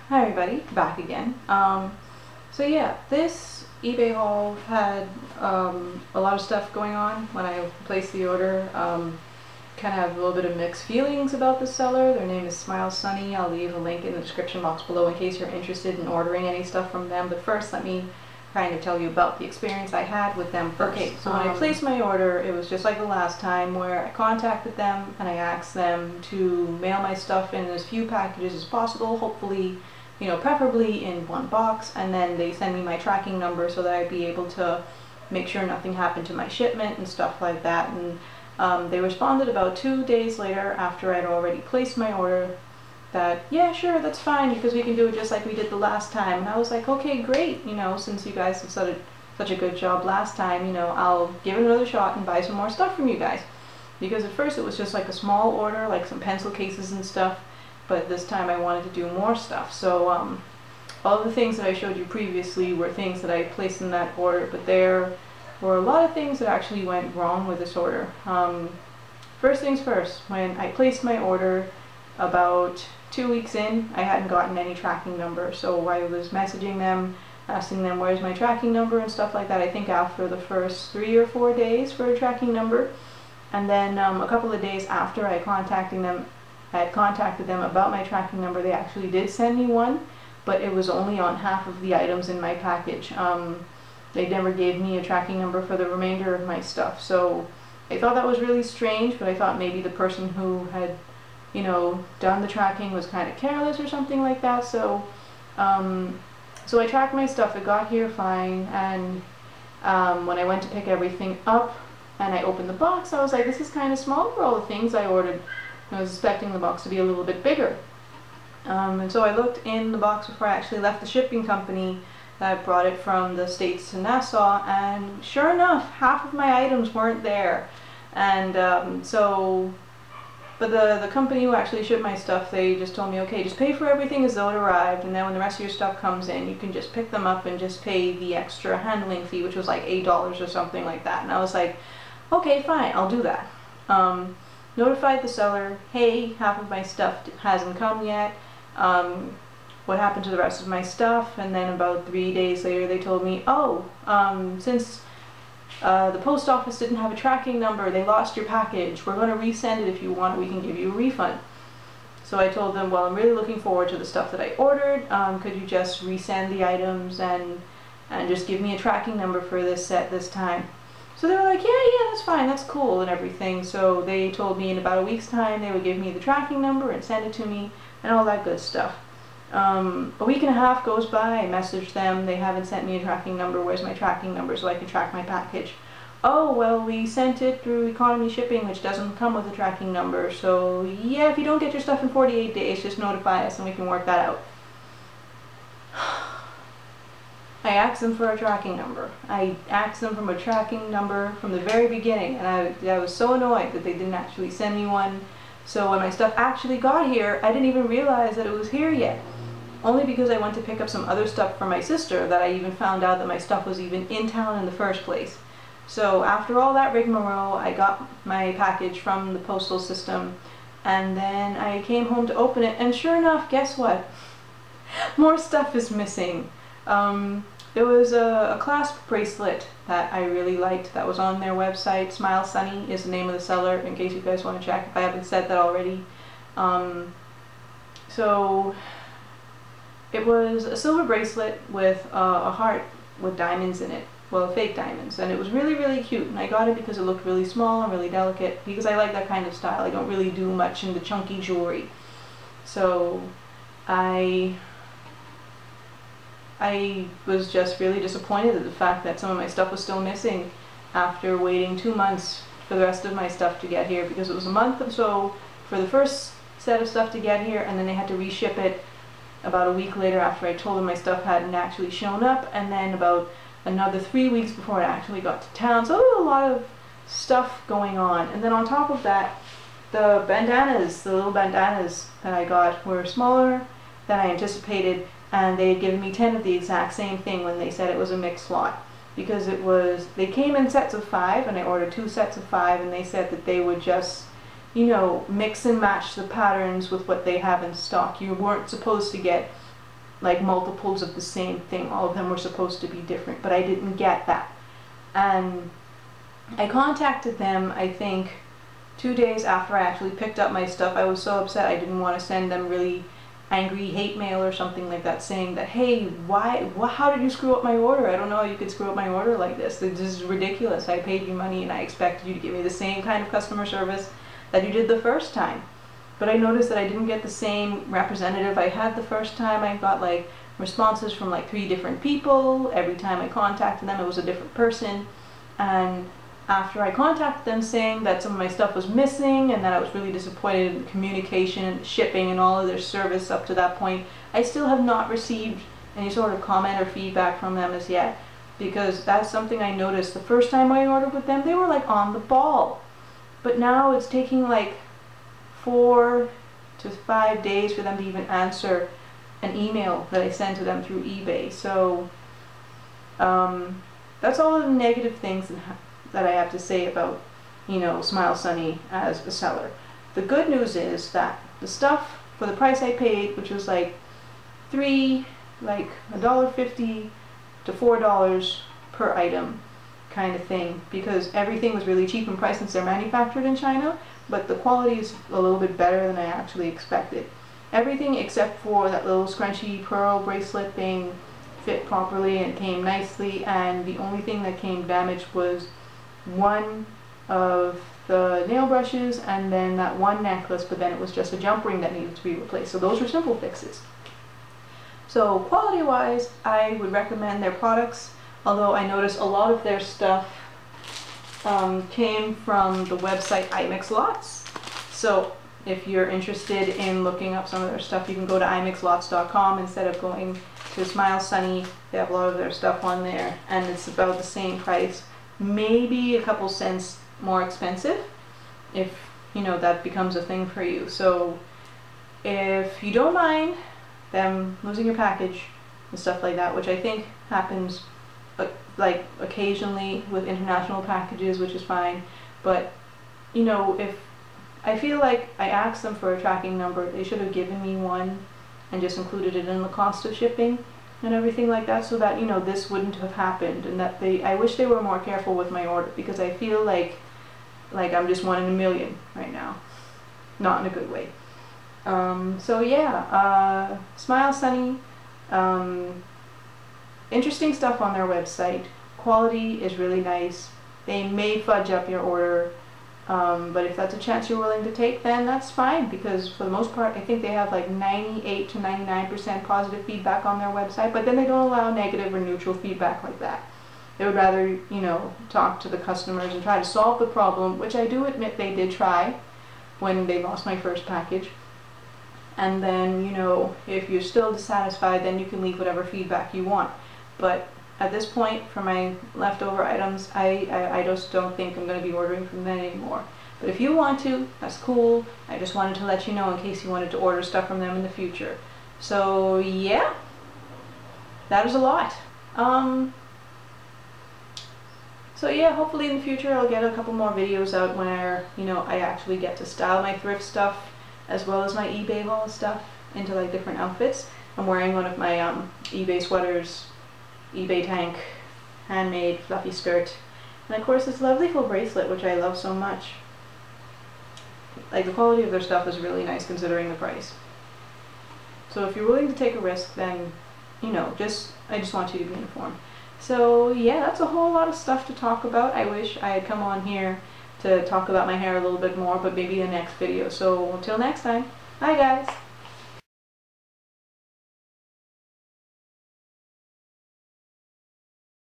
Hi everybody, back again. So yeah, this eBay haul had a lot of stuff going on when I placed the order. Kind of have a little bit of mixed feelings about the seller. Their name is Smilesunne. I'll leave a link in the description box below in case you're interested in ordering any stuff from them. But first, let me kind of tell you about the experience I had with them first. Okay, so when I placed my order, it was just like the last time where I contacted them and I asked them to mail my stuff in as few packages as possible, hopefully, preferably in one box, and then they send me my tracking number so that I'd be able to make sure nothing happened to my shipment and stuff like that. And they responded about 2 days later after I'd already placed my order that, yeah, sure, that's fine, because we can do it just like we did the last time. And I was like, okay, great, since you guys have such a good job last time, I'll give it another shot and buy some more stuff from you guys. Because at first it was just like a small order, like some pencil cases and stuff, but this time I wanted to do more stuff. So all the things that I showed you previously were things that I placed in that order, but there were a lot of things that actually went wrong with this order. First things first, when I placed my order, about 2 weeks in, I hadn't gotten any tracking number, so I was messaging them, asking them where's my tracking number and stuff like that. I think after the first 3 or 4 days for a tracking number, and then a couple of days after I had contacted them about my tracking number, they actually did send me one, but it was only on half of the items in my package. They never gave me a tracking number for the remainder of my stuff, so I thought that was really strange, but I thought maybe the person who had done the tracking was kind of careless or something like that. So so I tracked my stuff. It got here fine, and when I went to pick everything up and I opened the box, I was like, this is kind of small for all the things I ordered. I was expecting the box to be a little bit bigger. And so I looked in the box before I actually left the shipping company that brought it from the States to Nassau, and sure enough, half of my items weren't there. And but the company who actually shipped my stuff, they just told me, okay, just pay for everything as though it arrived, and then when the rest of your stuff comes in, you can just pick them up and just pay the extra handling fee, which was like $8 or something like that. And I was like, okay, fine, I'll do that. Notified the seller, hey, half of my stuff hasn't come yet. What happened to the rest of my stuff? And then about 3 days later, they told me, oh, since the post office didn't have a tracking number, they lost your package. We're going to resend it if you want. We can give you a refund. So I told them, well, I'm really looking forward to the stuff that I ordered. Could you just resend the items and just give me a tracking number for this set this time? So they were like, yeah, that's fine, that's cool and everything. So they told me in about a week's time they would give me the tracking number and send it to me and all that good stuff. A week and a half goes by, I messaged them, they haven't sent me a tracking number. Where's my tracking number so I can track my package? Oh, well, we sent it through economy shipping, which doesn't come with a tracking number, so yeah, if you don't get your stuff in 48 days, just notify us and we can work that out. I asked them for a tracking number. I asked them for a tracking number from the very beginning, and I was so annoyed that they didn't actually send me one. So when my stuff actually got here, I didn't even realize that it was here yet. Only because I went to pick up some other stuff for my sister that I even found out that my stuff was even in town in the first place. So after all that rigmarole, I got my package from the postal system, and then I came home to open it, and sure enough, guess what? More stuff is missing. There was a clasp bracelet that I really liked that was on their website. Smilesunne is the name of the seller, in case you guys want to check if I haven't said that already. So it was a silver bracelet with a heart with diamonds in it. Well, fake diamonds. And it was really, really cute. And I got it because it looked really small and really delicate, because I like that kind of style. I don't really do much in the chunky jewelry. So I was just really disappointed at the fact that some of my stuff was still missing after waiting 2 months for the rest of my stuff to get here, because it was a month or so for the first set of stuff to get here, and then they had to reship it about a week later after I told them my stuff hadn't actually shown up, and then about another 3 weeks before it actually got to town. So there was a lot of stuff going on. And then on top of that, the little bandanas that I got were smaller than I anticipated, and they had given me 10 of the exact same thing when they said it was a mixed lot, because they came in sets of 5, and I ordered 2 sets of 5, and they said that they would just mix and match the patterns with what they have in stock. You weren't supposed to get like multiples of the same thing. All of them were supposed to be different, but I didn't get that. And I contacted them, I think, 2 days after I actually picked up my stuff. I was so upset I didn't want to send them really angry hate mail or something like that saying that, hey, how did you screw up my order? I don't know how you could screw up my order like this. This is ridiculous. I paid you money and I expected you to give me the same kind of customer service that you did the first time. But I noticed that I didn't get the same representative I had the first time. I got like responses from like 3 different people. Every time I contacted them, it was a different person. And after I contacted them saying that some of my stuff was missing and that I was really disappointed in the communication and shipping and all of their service up to that point, I still have not received any sort of comment or feedback from them as yet, because that's something I noticed the first time I ordered with them. They were like on the ball, but now it's taking like 4 to 5 days for them to even answer an email that I sent to them through eBay. So that's all of the negative things that I have to say about, you know, Smilesunne as a seller. The good news is that the stuff for the price I paid, which was like $1.50 to $4 per item kind of thing, because everything was really cheap in price since they're manufactured in China, but the quality is a little bit better than I actually expected. Everything except for that little scrunchy pearl bracelet thing fit properly and came nicely, and the only thing that came damaged was one of the nail brushes and then that one necklace, but then it was just a jump ring that needed to be replaced. So those were simple fixes. So quality wise, I would recommend their products, although I noticed a lot of their stuff came from the website iMixLots. So if you're interested in looking up some of their stuff, you can go to imixlots.com instead of going to Smilesunne. They have a lot of their stuff on there, and it's about the same price, maybe a couple cents more expensive, if you know that becomes a thing for you. So if you don't mind them losing your package and stuff like that, which I think happens like occasionally with international packages, which is fine, but you know, if I feel like I asked them for a tracking number, they should have given me one and just included it in the cost of shipping and everything like that, so that, you know, this wouldn't have happened, and that I wish they were more careful with my order, because I feel like I'm just 1 in a million right now, not in a good way. So yeah, Smilesunne, interesting stuff on their website. Quality is really nice. They may fudge up your order, but if that's a chance you're willing to take, then that's fine, because for the most part I think they have like 98 to 99% positive feedback on their website, but then they don't allow negative or neutral feedback like that. They would rather, you know, talk to the customers and try to solve the problem, which I do admit they did try when they lost my first package. And then, you know, if you're still dissatisfied, then you can leave whatever feedback you want. But at this point, for my leftover items, I just don't think I'm going to be ordering from them anymore. But if you want to, that's cool. I just wanted to let you know in case you wanted to order stuff from them in the future. So yeah, that is a lot. So yeah, hopefully in the future I'll get a couple more videos out where, you know, I actually get to style my thrift stuff as well as my eBay haul stuff into like different outfits. I'm wearing one of my eBay sweaters, eBay tank, handmade fluffy skirt, and of course this lovely full bracelet, which I love so much. Like, the quality of their stuff is really nice considering the price. So if you're willing to take a risk, then, you know, I just want you to be informed. So yeah, that's a whole lot of stuff to talk about. I wish I had come on here to talk about my hair a little bit more, but maybe in the next video. So until next time, bye guys!